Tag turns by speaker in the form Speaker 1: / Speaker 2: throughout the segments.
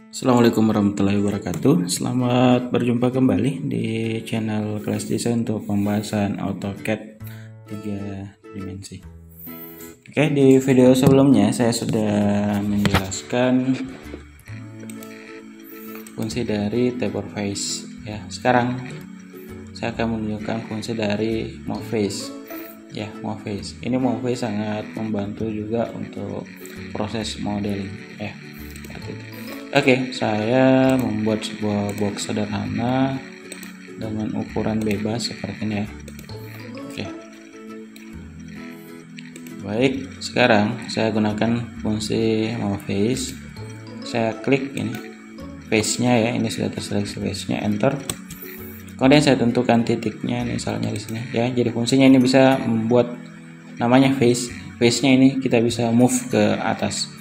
Speaker 1: Assalamualaikum warahmatullahi wabarakatuh. Selamat berjumpa kembali di channel Kelas Desain untuk pembahasan AutoCAD 3 dimensi. Oke, di video sebelumnya saya sudah menjelaskan fungsi dari taper face ya. Sekarang saya akan menunjukkan fungsi dari move face. Ya, move face. Ini move face sangat membantu juga untuk proses modeling ya. Oke, saya membuat sebuah box sederhana dengan ukuran bebas seperti ini ya. Oke. Baik, sekarang saya gunakan fungsi move face. Saya klik ini face-nya ya, ini sudah terseleksi face-nya, enter. Kemudian saya tentukan titiknya misalnya di sini ya. Jadi fungsinya ini bisa membuat namanya face. Face-nya ini kita bisa move ke atas.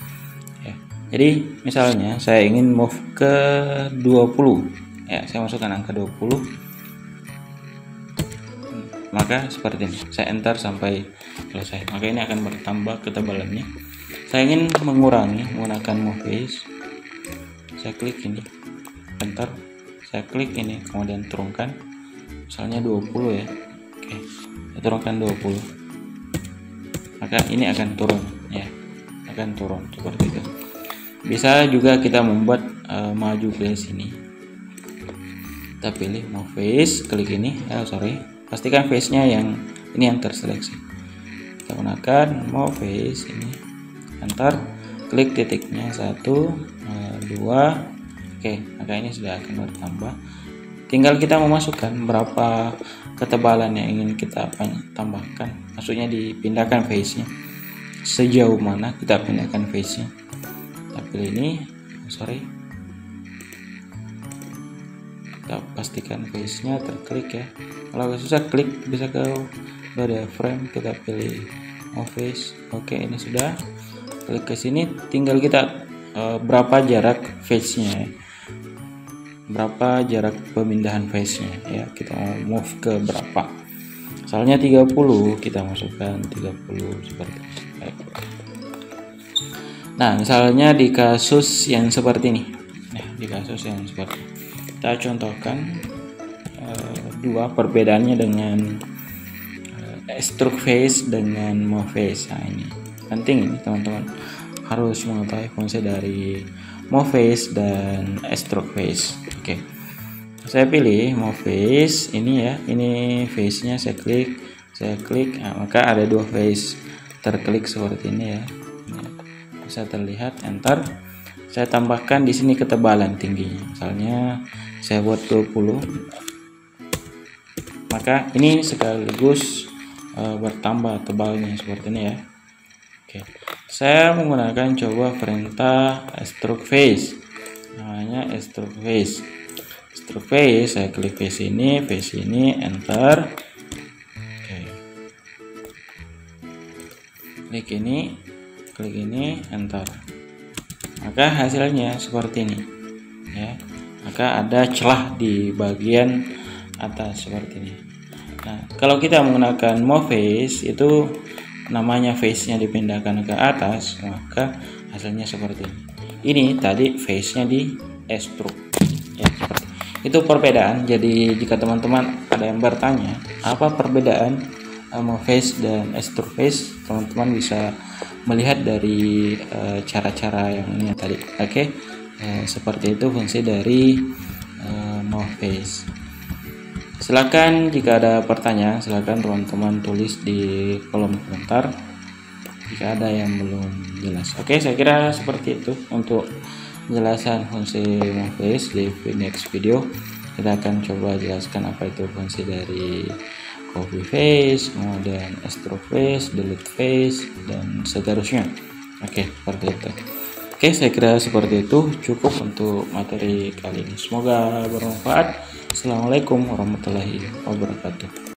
Speaker 1: Jadi misalnya saya ingin move ke 20 ya, saya masukkan angka 20, maka seperti ini, saya enter sampai selesai, maka ini akan bertambah ketebalannya. Saya ingin mengurangi menggunakan move face, saya klik ini, enter, saya klik ini, kemudian turunkan misalnya 20 ya. Oke, saya turunkan 20, maka ini akan turun ya, akan turun seperti itu. Bisa juga kita membuat maju ke sini. Kita pilih move face, klik ini, pastikan face-nya yang ini yang terseleksi. Kita gunakan move face ini, enter, klik titiknya 1, 2, oke, maka ini sudah akan bertambah. Tinggal kita memasukkan berapa ketebalan yang ingin kita tambahkan, maksudnya dipindahkan face-nya, sejauh mana kita pindahkan face-nya. Pilih ini, kita pastikan face-nya terklik ya. Kalau susah klik bisa ke frame, kita pilih move face. Oke, ini sudah, klik ke sini, tinggal kita berapa jarak face-nya ya. Berapa jarak pemindahan face-nya ya, kita mau move ke berapa, misalnya 30, kita masukkan 30 seperti ini. Nah, misalnya di kasus yang seperti ini, kita contohkan dua perbedaannya dengan stroke face dengan move face. Nah, ini penting, ini teman-teman harus mengetahui fungsi dari move face dan stroke face. Oke, saya pilih move face ini ya, ini face-nya saya klik, nah, maka ada dua face terklik seperti ini ya. Bisa terlihat, enter. Saya tambahkan di sini ketebalan tingginya, misalnya saya buat 20, maka ini sekaligus bertambah tebalnya seperti ini ya. Oke, saya menggunakan coba perintah stroke face, namanya stroke face. Saya klik face ini, enter. Oke, klik ini, enter, maka hasilnya seperti ini ya, maka ada celah di bagian atas seperti ini. Nah, kalau kita menggunakan move face, itu namanya face-nya dipindahkan ke atas, maka hasilnya seperti ini. Ini tadi face-nya di stroke ya, seperti itu perbedaan. Jadi jika teman-teman ada yang bertanya apa perbedaan move face dan stroke face, teman-teman bisa melihat dari cara-cara yang ini tadi. Oke, seperti itu fungsi dari move face. Silakan jika ada pertanyaan, silakan teman-teman tulis di kolom komentar jika ada yang belum jelas. Oke, saya kira seperti itu untuk penjelasan fungsi move face. Di next video kita akan coba jelaskan apa itu fungsi dari copy face, kemudian stroke face, delete face, dan seterusnya. Oke, seperti itu. Oke, saya kira seperti itu cukup untuk materi kali ini. Semoga bermanfaat. Assalamualaikum warahmatullahi wabarakatuh.